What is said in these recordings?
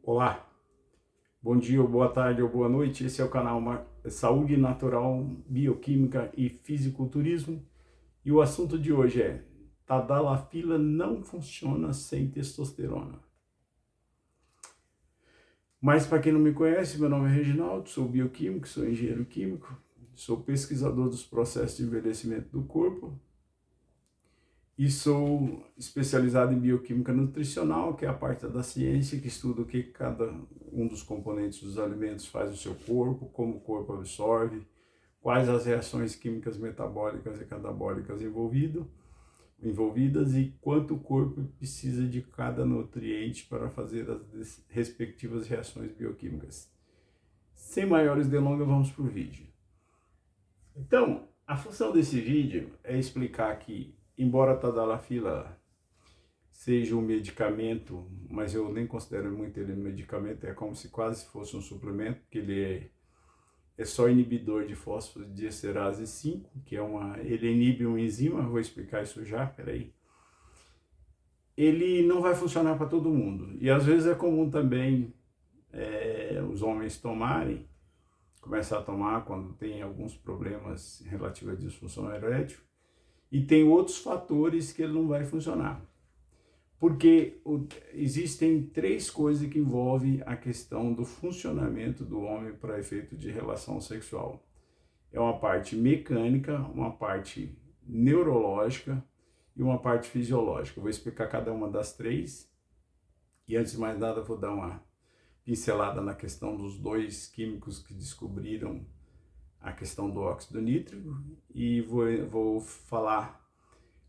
Olá, bom dia, ou boa tarde ou boa noite. Esse é o canal Saúde Natural, Bioquímica e Fisiculturismo. E o assunto de hoje é: Tadalafila não funciona sem testosterona. Mas para quem não me conhece, meu nome é Reginaldo, sou bioquímico, sou engenheiro químico, sou pesquisador dos processos de envelhecimento do corpo e sou especializado em bioquímica nutricional, que é a parte da ciência que estuda o que cada um dos componentes dos alimentos faz no seu corpo, como o corpo absorve, quais as reações químicas metabólicas e catabólicas envolvidas e quanto o corpo precisa de cada nutriente para fazer as respectivas reações bioquímicas. Sem maiores delongas, vamos para o vídeo. Então, a função desse vídeo é explicar que, embora a Tadalafila seja um medicamento, mas eu nem considero muito ele um medicamento, é como se quase fosse um suplemento, porque ele é só inibidor de fosfodiesterase 5, que ele inibe uma enzima, vou explicar isso já, peraí. Ele não vai funcionar para todo mundo, e às vezes é comum também os homens começar a tomar quando tem alguns problemas relativos à disfunção erétil, e tem outros fatores que ele não vai funcionar. Porque existem três coisas que envolvem a questão do funcionamento do homem para efeito de relação sexual. É uma parte mecânica, uma parte neurológica e uma parte fisiológica. Eu vou explicar cada uma das três. E antes de mais nada, vou dar uma pincelada na questão dos dois químicos que descobriram a questão do óxido nítrico. E vou falar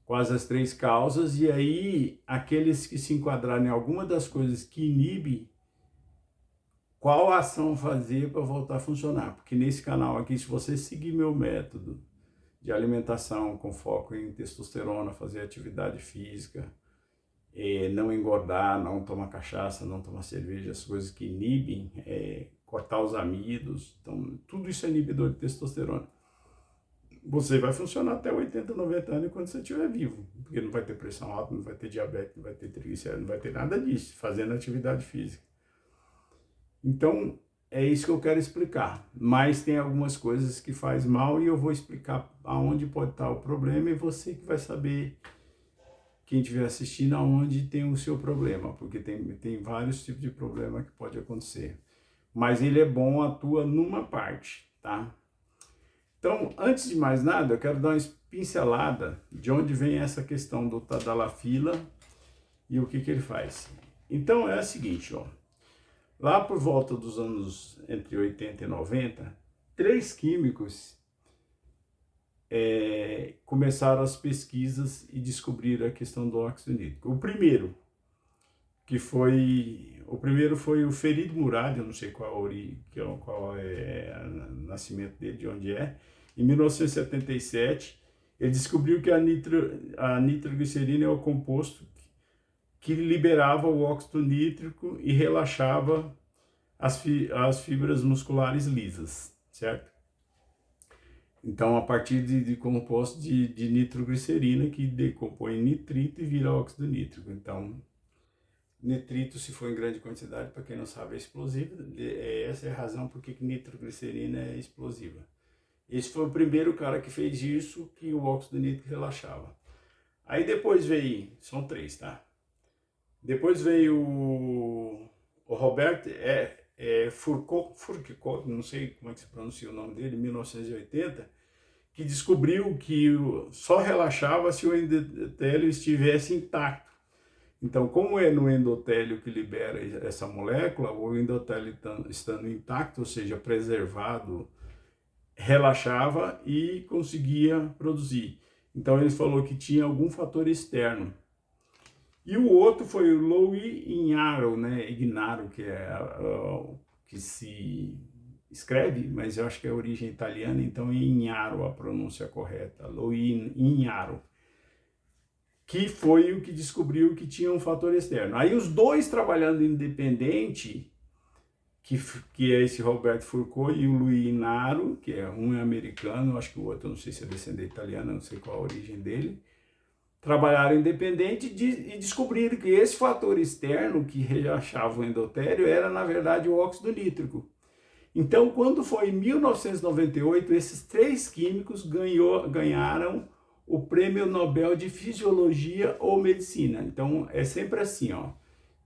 quais as três causas, e aí aqueles que se enquadrarem em alguma das coisas que inibe, qual ação fazer para voltar a funcionar. Porque nesse canal aqui, se você seguir meu método de alimentação com foco em testosterona, fazer atividade física, não engordar, não tomar cachaça, não tomar cerveja, as coisas que inibem, cortar os amidos, então tudo isso é inibidor de testosterona. Você vai funcionar até 80, 90 anos quando você estiver vivo, porque não vai ter pressão alta, não vai ter diabetes, não vai ter triglicéridos, não vai ter nada disso, fazendo atividade física. Então, é isso que eu quero explicar, mas tem algumas coisas que faz mal e eu vou explicar aonde pode estar o problema e você que vai saber, quem estiver assistindo, aonde tem o seu problema, porque tem vários tipos de problema que pode acontecer. Mas ele é bom, atua numa parte, tá? Então, antes de mais nada, eu quero dar uma pincelada de onde vem essa questão do Tadalafila e o que ele faz. Então, é o seguinte, ó. Lá por volta dos anos entre 80 e 90, três químicos começaram as pesquisas e descobriram a questão do óxido nítrico. O primeiro foi o Ferid Murad, eu não sei qual é o nascimento dele, de onde é. Em 1977, ele descobriu que a nitroglicerina é o composto que liberava o óxido nítrico e relaxava as fibras musculares lisas, certo? Então, a partir de composto de nitroglicerina, que decompõe em nitrito e vira óxido nítrico. Então, nitrito, se for em grande quantidade, para quem não sabe, é explosivo. Essa é a razão por que nitroglicerina é explosiva. Esse foi o primeiro cara que fez isso, que o óxido nítrico relaxava. Aí depois veio, são três, tá? Depois veio o Robert Fourcade, não sei como é que se pronuncia o nome dele, em 1980, que descobriu que só relaxava se o endotélio estivesse intacto. Então, como é no endotélio que libera essa molécula, o endotélio estando intacto, ou seja, preservado, relaxava e conseguia produzir. Então, ele falou que tinha algum fator externo. E o outro foi o Louis Ignaro, né? Ignaro, que se escreve, mas eu acho que é a origem italiana, então é Ignaro a pronúncia correta, Louis Ignaro, que foi o que descobriu que tinha um fator externo. Aí os dois trabalhando independente, que é esse Robert Fourcade e o Louis Ignaro, que um é americano, acho que o outro, não sei se é descendente italiano, não sei qual a origem dele, trabalharam independente e descobriram que esse fator externo que relaxava o endotélio era, na verdade, o óxido nítrico. Então, quando foi em 1998, esses 3 químicos ganharam o Prêmio Nobel de Fisiologia ou Medicina. Então, é sempre assim, ó.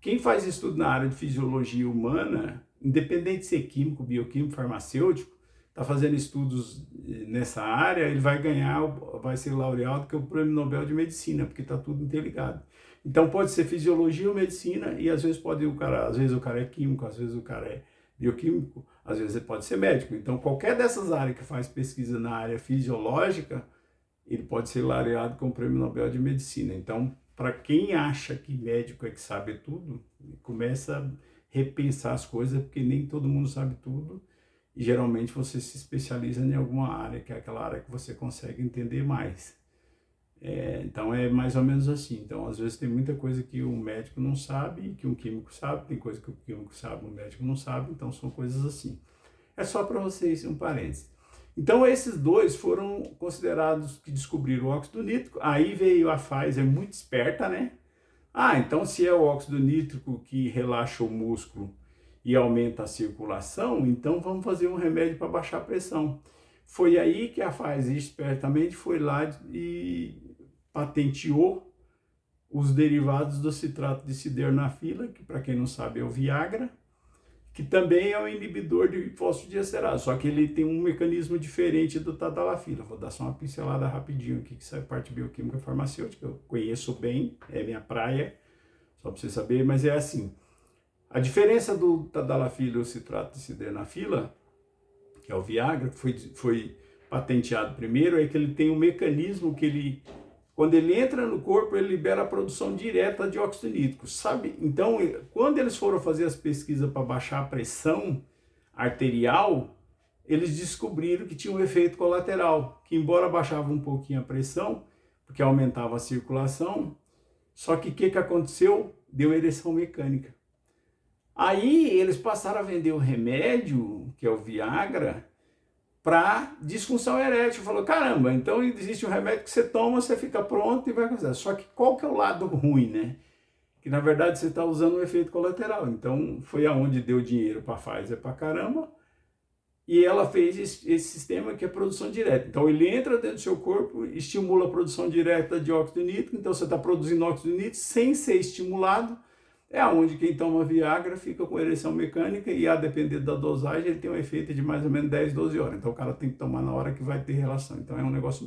Quem faz estudo na área de fisiologia humana, independente de ser químico, bioquímico, farmacêutico, está fazendo estudos nessa área, ele vai ganhar, vai ser laureado que é o Prêmio Nobel de Medicina, porque está tudo interligado. Então pode ser fisiologia ou medicina, e às vezes às vezes o cara é químico, às vezes o cara é bioquímico, às vezes ele pode ser médico. Então qualquer dessas áreas que faz pesquisa na área fisiológica, ele pode ser laureado com o Prêmio Nobel de Medicina. Então, para quem acha que médico é que sabe tudo, começa a repensar as coisas, porque nem todo mundo sabe tudo. E geralmente você se especializa em alguma área, que é aquela área que você consegue entender mais. Então é mais ou menos assim. Então às vezes tem muita coisa que um médico não sabe, que um químico sabe, tem coisa que o químico sabe, um médico não sabe, então são coisas assim. É só para vocês, um parênteses. Então esses dois foram considerados que descobriram o óxido nítrico. Aí veio a Pfizer muito esperta, né? Então se é o óxido nítrico que relaxa o músculo e aumenta a circulação, então vamos fazer um remédio para baixar a pressão. Foi aí que a Pfizer espertamente foi lá e patenteou os derivados do citrato de sildenafila, que para quem não sabe é o Viagra, que também é um inibidor de fosfodiesterase, só que ele tem um mecanismo diferente do tadalafila. Vou dar só uma pincelada rapidinho aqui, que isso é parte bioquímica farmacêutica, eu conheço bem, é minha praia, só para você saber, mas é assim. A diferença do tadalafila e o citrato de sildenafila, que é o Viagra, que foi patenteado primeiro, é que ele tem um mecanismo que ele, quando ele entra no corpo, ele libera a produção direta de óxido nítrico, sabe? Então, quando eles foram fazer as pesquisas para baixar a pressão arterial, eles descobriram que tinha um efeito colateral, que embora baixava um pouquinho a pressão, porque aumentava a circulação, só que o que aconteceu? Deu ereção mecânica. Aí eles passaram a vender o remédio, que é o Viagra, para disfunção erétil. Falou, caramba, então existe um remédio que você toma, você fica pronto e vai acontecer. Só que qual que é o lado ruim, né? Que na verdade você está usando um efeito colateral. Então foi aonde deu dinheiro para a Pfizer para caramba. E ela fez esse sistema que é produção direta. Então ele entra dentro do seu corpo, estimula a produção direta de óxido nítrico. Então você está produzindo óxido nítrico sem ser estimulado. É onde quem toma Viagra fica com ereção mecânica e, a depender da dosagem, ele tem um efeito de mais ou menos 10, 12 horas. Então, o cara tem que tomar na hora que vai ter relação. Então, é um negócio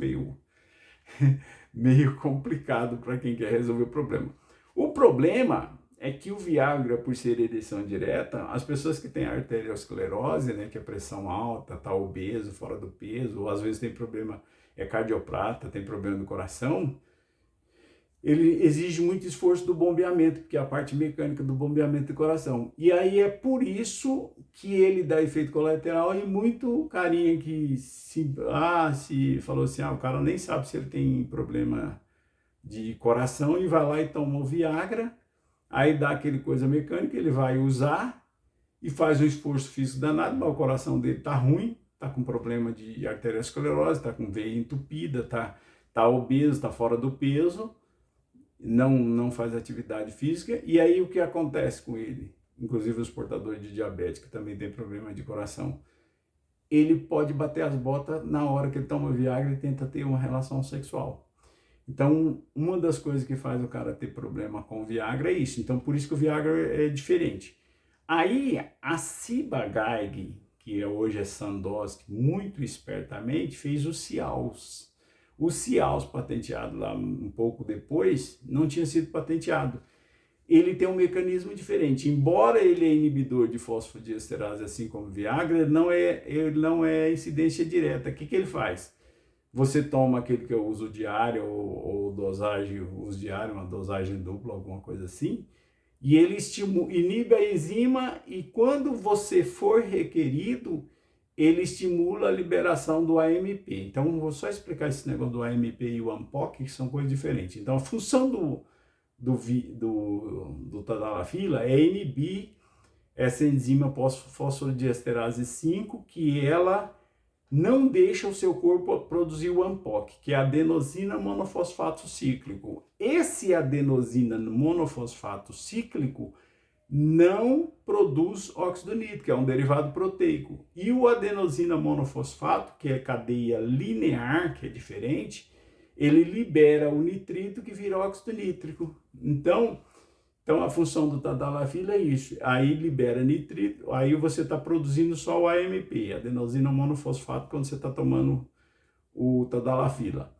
meio complicado para quem quer resolver o problema. O problema é que o Viagra, por ser ereção direta, as pessoas que têm arteriosclerose, né, que é pressão alta, tá obeso, fora do peso, ou às vezes tem problema, é cardioprata, tem problema do coração, ele exige muito esforço do bombeamento, porque é a parte mecânica do bombeamento do coração. E aí é por isso que ele dá efeito colateral e muito carinha que se falou assim, o cara nem sabe se ele tem problema de coração e vai lá e toma o Viagra, aí dá aquele coisa mecânica, ele vai usar e faz um esforço físico danado, mas o coração dele tá ruim, tá com problema de arteriosclerose, tá com veia entupida, tá obeso, tá fora do peso, não faz atividade física, e aí o que acontece com ele? Inclusive os portadores de diabetes, que também tem problema de coração, ele pode bater as botas na hora que ele toma Viagra e tenta ter uma relação sexual. Então, uma das coisas que faz o cara ter problema com o Viagra é isso. Então, por isso que o Viagra é diferente. Aí, a Ciba-Geigy, que hoje é Sandoz, muito espertamente fez o Cialis. O Cialis, patenteado lá um pouco depois, não tinha sido patenteado. Ele tem um mecanismo diferente. Embora ele é inibidor de fosfodiesterase, assim como o Viagra, ele não é incidência direta. O que ele faz? Você toma aquele que eu uso diário ou dosagem, uso diário, uma dosagem dupla, alguma coisa assim, e ele inibe a enzima e quando você for requerido, ele estimula a liberação do AMP. Então, vou só explicar esse negócio do AMP e o AMPOC, que são coisas diferentes. Então, a função do tadalafila é inibir essa enzima fosfodiesterase 5, que ela não deixa o seu corpo produzir o AMPOC, que é adenosina monofosfato cíclico. Esse adenosina monofosfato cíclico não produz óxido nítrico, é um derivado proteico. E o adenosina monofosfato, que é cadeia linear, que é diferente, ele libera o nitrito que vira óxido nítrico. Então a função do tadalafila é isso. Aí libera nitrito, aí você está produzindo só o AMP, adenosina monofosfato, quando você está tomando o tadalafila.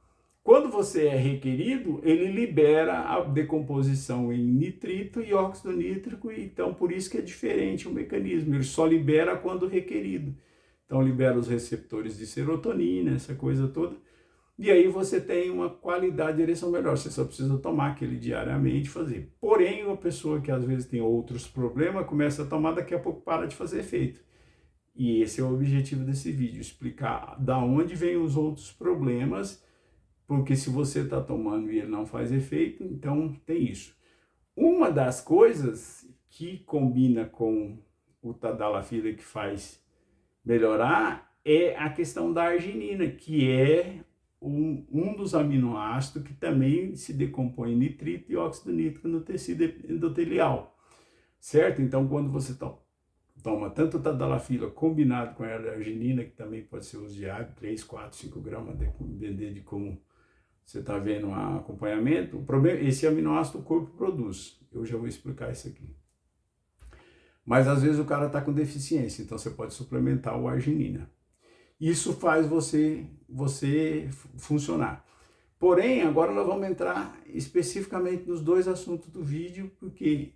Quando você é requerido, ele libera a decomposição em nitrito e óxido nítrico, então por isso que é diferente o mecanismo, ele só libera quando requerido. Então libera os receptores de serotonina, essa coisa toda, e aí você tem uma qualidade de ereção melhor, você só precisa tomar aquele diariamente, fazer. Porém, uma pessoa que às vezes tem outros problemas, começa a tomar, daqui a pouco para de fazer efeito. E esse é o objetivo desse vídeo, explicar da onde vêm os outros problemas, porque se você está tomando e ele não faz efeito, então tem isso. Uma das coisas que combina com o tadalafila que faz melhorar é a questão da arginina, que é um dos aminoácidos que também se decompõe em nitrito e óxido nítrico no tecido endotelial, certo? Então, quando você toma tanto tadalafila combinado com a arginina, que também pode ser uso diário, 3, 4, 5 gramas, dependendo de como você está vendo o acompanhamento, o problema, esse aminoácido o corpo produz. Eu já vou explicar isso aqui. Mas às vezes o cara está com deficiência, então você pode suplementar o arginina. Isso faz você funcionar. Porém, agora nós vamos entrar especificamente nos dois assuntos do vídeo, porque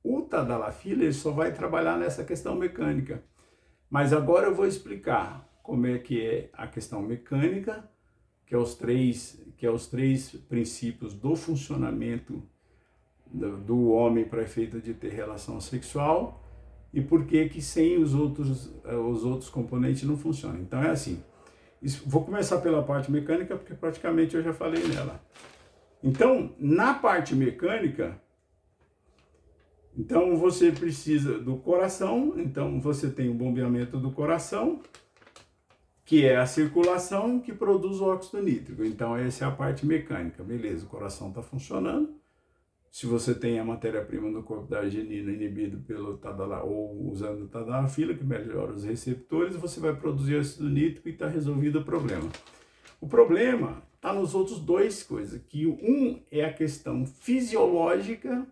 o tadalafila ele só vai trabalhar nessa questão mecânica. Mas agora eu vou explicar como é que é a questão mecânica, que é os três princípios do funcionamento do homem para efeito de ter relação sexual, e por que sem os outros componentes não funciona. Então é assim, vou começar pela parte mecânica, porque praticamente eu já falei nela. Então, na parte mecânica, então você precisa do coração, então você tem o bombeamento do coração, que é a circulação que produz o óxido nítrico. Então essa é a parte mecânica, beleza, o coração está funcionando. Se você tem a matéria-prima no corpo da arginina inibido pelo ou usando o tadalafila, que melhora os receptores, você vai produzir ácido nítrico e está resolvido o problema. O problema está nos outros dois coisas, que um é a questão fisiológica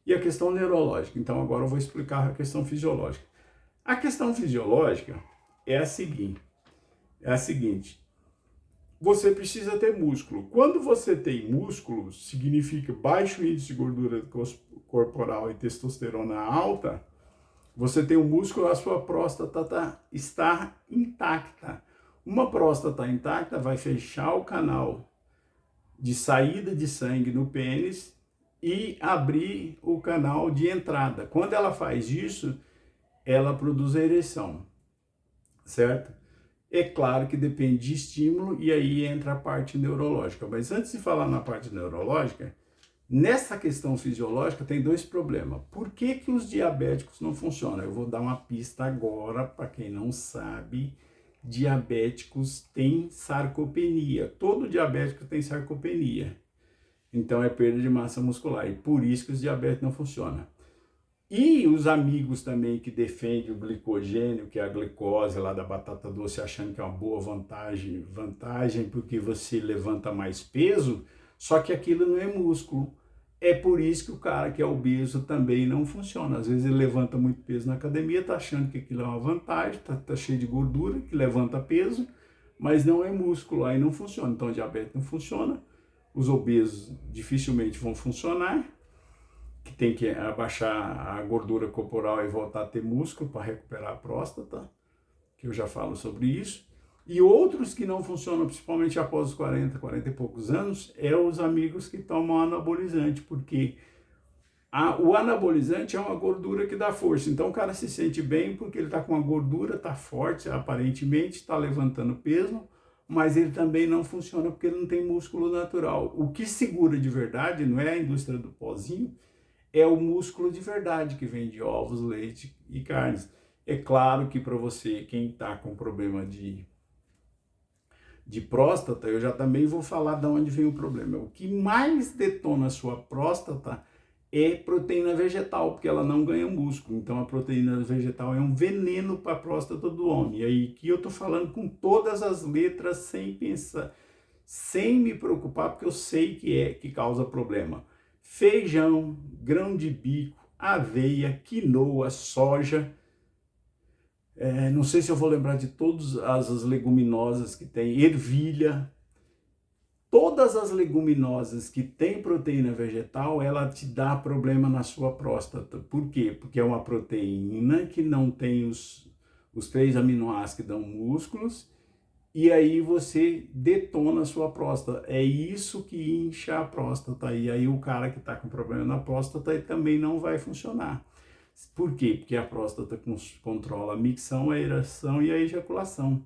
e a questão neurológica. Então agora eu vou explicar a questão fisiológica. A questão fisiológica é a seguinte, você precisa ter músculo. Quando você tem músculo, significa baixo índice de gordura corporal e testosterona alta, você tem um músculo, a sua próstata está intacta. Uma próstata intacta vai fechar o canal de saída de sangue no pênis e abrir o canal de entrada. Quando ela faz isso, ela produz a ereção, certo? É claro que depende de estímulo e aí entra a parte neurológica. Mas antes de falar na parte neurológica, nessa questão fisiológica tem dois problemas. Por que os diabéticos não funcionam? Eu vou dar uma pista agora para quem não sabe. Diabéticos têm sarcopenia. Todo diabético tem sarcopenia. Então é perda de massa muscular. E por isso que os diabéticos não funcionam. E os amigos também que defendem o glicogênio, que é a glicose lá da batata doce, achando que é uma boa vantagem porque você levanta mais peso, só que aquilo não é músculo. É por isso que o cara que é obeso também não funciona. Às vezes ele levanta muito peso na academia, tá achando que aquilo é uma vantagem, tá cheio de gordura, que levanta peso, mas não é músculo, aí não funciona. Então o diabetes não funciona, os obesos dificilmente vão funcionar, que tem que abaixar a gordura corporal e voltar a ter músculo para recuperar a próstata, que eu já falo sobre isso. E outros que não funcionam, principalmente após os 40 e poucos anos, é os amigos que tomam anabolizante, porque o anabolizante é uma gordura que dá força. Então o cara se sente bem porque ele está com uma gordura, está forte, aparentemente, está levantando peso, mas ele também não funciona porque ele não tem músculo natural. O que segura de verdade não é a indústria do pozinho, é o músculo de verdade que vem de ovos, leite e carnes. É claro que para você, quem está com problema de próstata, eu já também vou falar de onde vem o problema. O que mais detona a sua próstata é proteína vegetal, porque ela não ganha músculo. Então a proteína vegetal é um veneno para a próstata do homem. E aí que eu tô falando com todas as letras, sem pensar, sem me preocupar, porque eu sei que causa problema. Feijão, grão de bico, aveia, quinoa, soja. Não sei se eu vou lembrar de todas as leguminosas que tem, ervilha. Todas as leguminosas que têm proteína vegetal, ela te dá problema na sua próstata. Por quê? Porque é uma proteína que não tem os 3 aminoácidos que dão músculos, e aí você detona a sua próstata. É isso que incha a próstata. E aí o cara que está com problema na próstata também não vai funcionar. Por quê? Porque a próstata controla a micção, a ereção e a ejaculação.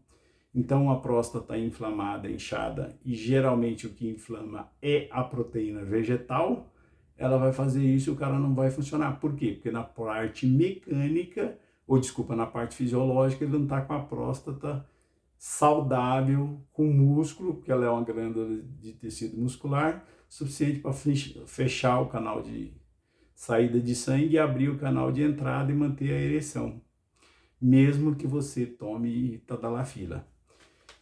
Então a próstata inflamada, inchada, e geralmente o que inflama é a proteína vegetal, ela vai fazer isso e o cara não vai funcionar. Por quê? Porque na parte mecânica, ou desculpa, na parte fisiológica, ele não está com a próstata saudável, com músculo, porque ela é uma glândula de tecido muscular, suficiente para fechar o canal de saída de sangue e abrir o canal de entrada e manter a ereção, mesmo que você tome tadalafila.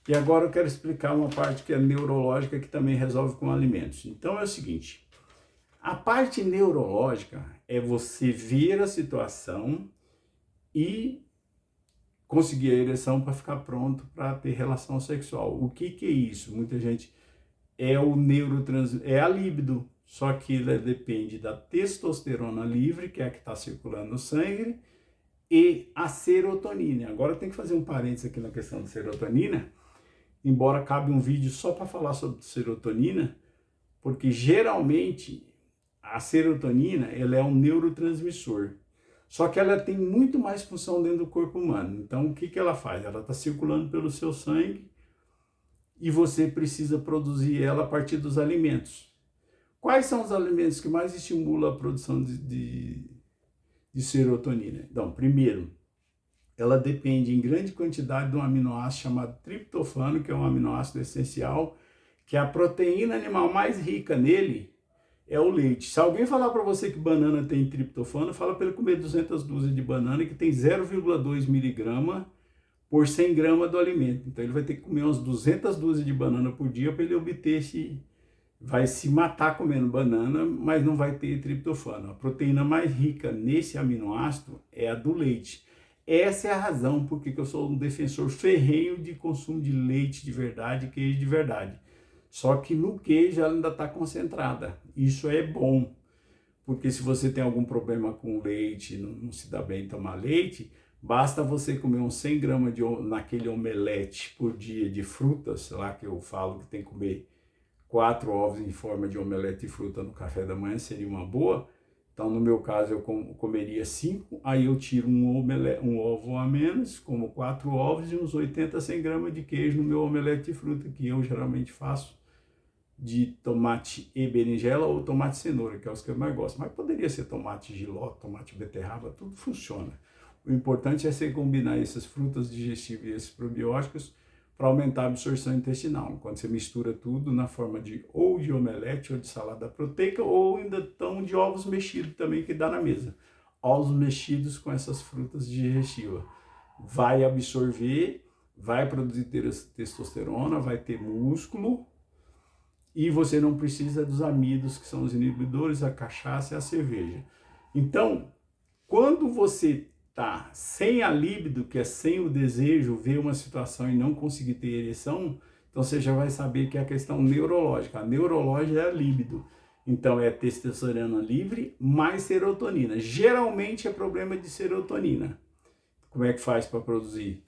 E agora eu quero explicar uma parte que é neurológica, que também resolve com alimentos. Então é o seguinte, a parte neurológica é você ver a situação e conseguir a ereção para ficar pronto para ter relação sexual. O que é isso? Muita gente é é a libido, só que ela depende da testosterona livre, que é a que está circulando no sangue, e a serotonina. Agora tem que fazer um parênteses aqui na questão da serotonina, embora cabe um vídeo só para falar sobre serotonina, porque geralmente a serotonina ela é um neurotransmissor, só que ela tem muito mais função dentro do corpo humano. Então o que ela faz? Ela está circulando pelo seu sangue e você precisa produzir ela a partir dos alimentos. Quais são os alimentos que mais estimulam a produção de serotonina? Então, primeiro, ela depende em grande quantidade de um aminoácido chamado triptofano, que é um aminoácido essencial, que a proteína animal mais rica nele é o leite. Se alguém falar para você que banana tem triptofano, fala para ele comer 200 dúzias de banana, que tem 0,2 miligrama por 100 gramas do alimento. Então ele vai ter que comer umas 200 dúzias de banana por dia para ele obter vai se matar comendo banana, mas não vai ter triptofano. A proteína mais rica nesse aminoácido é a do leite. Essa é a razão por que eu sou um defensor ferrenho de consumo de leite de verdade, queijo de verdade. Só que no queijo ela ainda está concentrada. Isso é bom, porque se você tem algum problema com leite, não se dá bem tomar leite, basta você comer uns 100 gramas naquele omelete por dia de frutas, sei lá que eu falo que tem que comer 4 ovos em forma de omelete de fruta no café da manhã, seria uma boa. Então, no meu caso, eu comeria 5, aí eu tiro um ovo a menos, como 4 ovos e uns 80, 100 gramas de queijo no meu omelete de fruta, que eu geralmente faço de tomate e berinjela ou tomate e cenoura, que é os que eu mais gosto. Mas poderia ser tomate giló, tomate beterraba, tudo funciona. O importante é você combinar essas frutas digestivas e esses probióticos para aumentar a absorção intestinal. Quando você mistura tudo na forma ou de omelete ou de salada proteica, ou ainda tão de ovos mexidos também, que dá na mesa. Ovos mexidos com essas frutas digestivas. Vai absorver, vai produzir testosterona, vai ter músculo, e você não precisa dos amidos, que são os inibidores, a cachaça e a cerveja. Então, quando você tá sem a libido, que é sem o desejo, ver uma situação e não conseguir ter ereção, então você já vai saber que é a questão neurológica. A neurológica é a libido. Então é testosterona livre mais serotonina. Geralmente é problema de serotonina. Como é que faz para produzir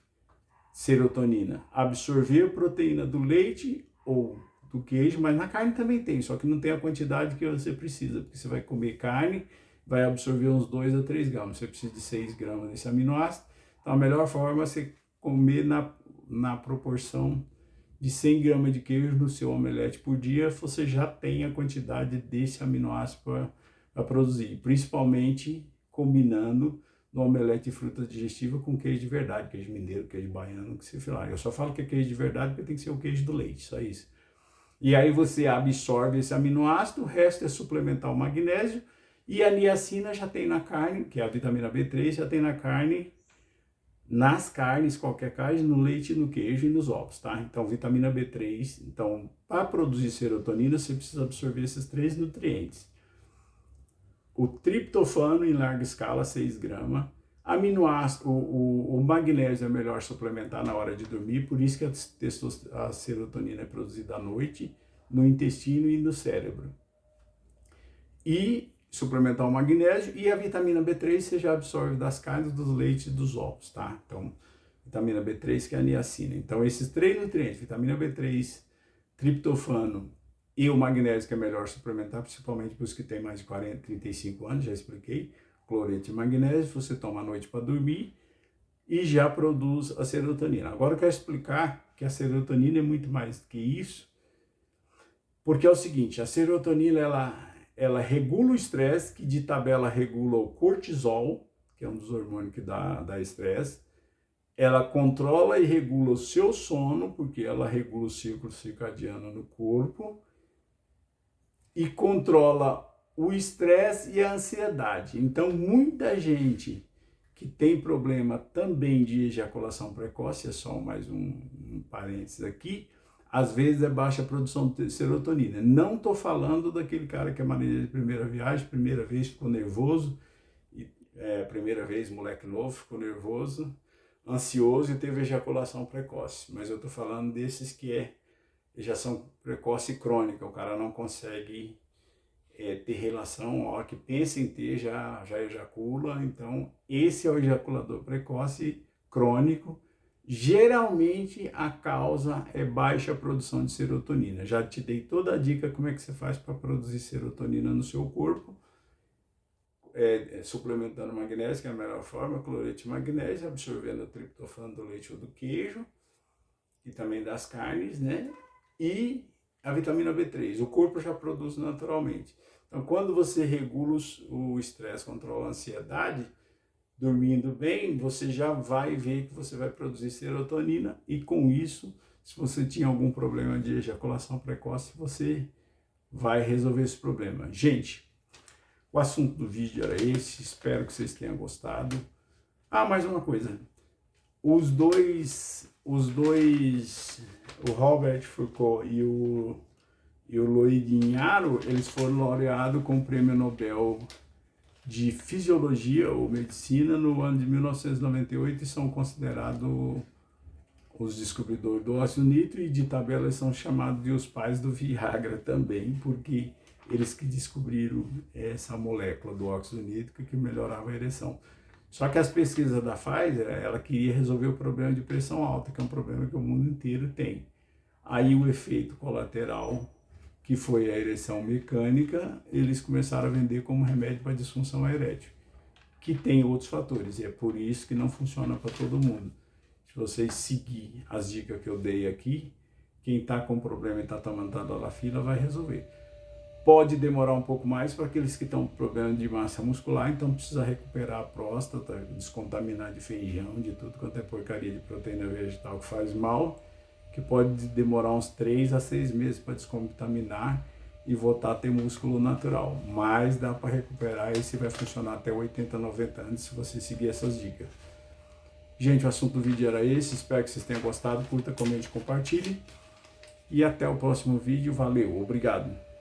serotonina? Absorver a proteína do leite ou do queijo, mas na carne também tem, só que não tem a quantidade que você precisa, porque você vai comer carne, vai absorver uns 2 a 3 gramas, você precisa de 6 gramas desse aminoácido. Então a melhor forma é você comer na proporção de 100 gramas de queijo no seu omelete por dia, você já tem a quantidade desse aminoácido para produzir, principalmente combinando no omelete de fruta digestiva com queijo de verdade, queijo mineiro, queijo baiano, que você falar. Eu só falo que é queijo de verdade porque tem que ser o queijo do leite, só isso. E aí você absorve esse aminoácido, o resto é suplementar o magnésio, e a niacina já tem na carne, que é a vitamina B3, já tem na carne, nas carnes, qualquer carne, no leite, no queijo e nos ovos, tá? Então, vitamina B3, então, para produzir serotonina, você precisa absorver esses 3 nutrientes. O triptofano em larga escala, 6 gramas. Aminoácido, o magnésio é melhor suplementar na hora de dormir, por isso que a serotonina é produzida à noite, no intestino e no cérebro. E suplementar o magnésio, e a vitamina B3 você já absorve das carnes, dos leites e dos ovos, tá? Então, vitamina B3 que é a niacina. Então, esses 3 nutrientes, vitamina B3, triptofano e o magnésio que é melhor suplementar, principalmente para os que têm mais de 40, 35 anos, já expliquei, cloreto de magnésio, você toma à noite para dormir e já produz a serotonina. Agora eu quero explicar que a serotonina é muito mais do que isso, porque é o seguinte, a serotonina ela regula o estresse, que de tabela regula o cortisol, que é um dos hormônios que dá estresse. Ela controla e regula o seu sono, porque ela regula o ciclo circadiano no corpo. E controla o estresse e a ansiedade. Então, muita gente que tem problema também de ejaculação precoce, é só mais um parênteses aqui, às vezes é baixa produção de serotonina. Não estou falando daquele cara que é marinheiro de primeira viagem, primeira vez ficou nervoso, primeira vez moleque novo ficou nervoso, ansioso e teve ejaculação precoce. Mas eu estou falando desses que é ejação precoce crônica, o cara não consegue ter relação, a hora que pensa em ter já ejacula. Então esse é o ejaculador precoce crônico. Geralmente a causa é baixa produção de serotonina. Já te dei toda a dica como é que você faz para produzir serotonina no seu corpo, suplementando magnésio, que é a melhor forma, cloreto de magnésio, absorvendo o triptofano do leite ou do queijo, e também das carnes, né? E a vitamina B3, o corpo já produz naturalmente. Então, quando você regula o estresse, controla a ansiedade, dormindo bem, você já vai ver que você vai produzir serotonina, e com isso, se você tinha algum problema de ejaculação precoce, você vai resolver esse problema. Gente, o assunto do vídeo era esse, espero que vocês tenham gostado. Ah, mais uma coisa, os dois, o Robert Foucault e o Louis Guignaro, eles foram laureados com o Prêmio Nobel de Fisiologia ou Medicina no ano de 1998 e são considerados os descobridores do óxido nítrico, e de tabela eles são chamados de os pais do Viagra também, porque eles que descobriram essa molécula do óxido nítrico que melhorava a ereção. Só que as pesquisas da Pfizer, ela queria resolver o problema de pressão alta, que é um problema que o mundo inteiro tem. Aí o efeito colateral, que foi a ereção mecânica, eles começaram a vender como remédio para disfunção erétil, que tem outros fatores, e é por isso que não funciona para todo mundo. Se vocês seguirem as dicas que eu dei aqui, quem está com problema e está tomando tadalafila vai resolver. Pode demorar um pouco mais para aqueles que estão com problema de massa muscular, então precisa recuperar a próstata, descontaminar de feijão, de tudo quanto é porcaria de proteína vegetal que faz mal, que pode demorar uns 3 a 6 meses para descontaminar e voltar a ter músculo natural. Mas dá para recuperar, esse vai funcionar até 80, 90 anos se você seguir essas dicas. Gente, o assunto do vídeo era esse, espero que vocês tenham gostado, curta, comente, compartilhe. E até o próximo vídeo, valeu, obrigado!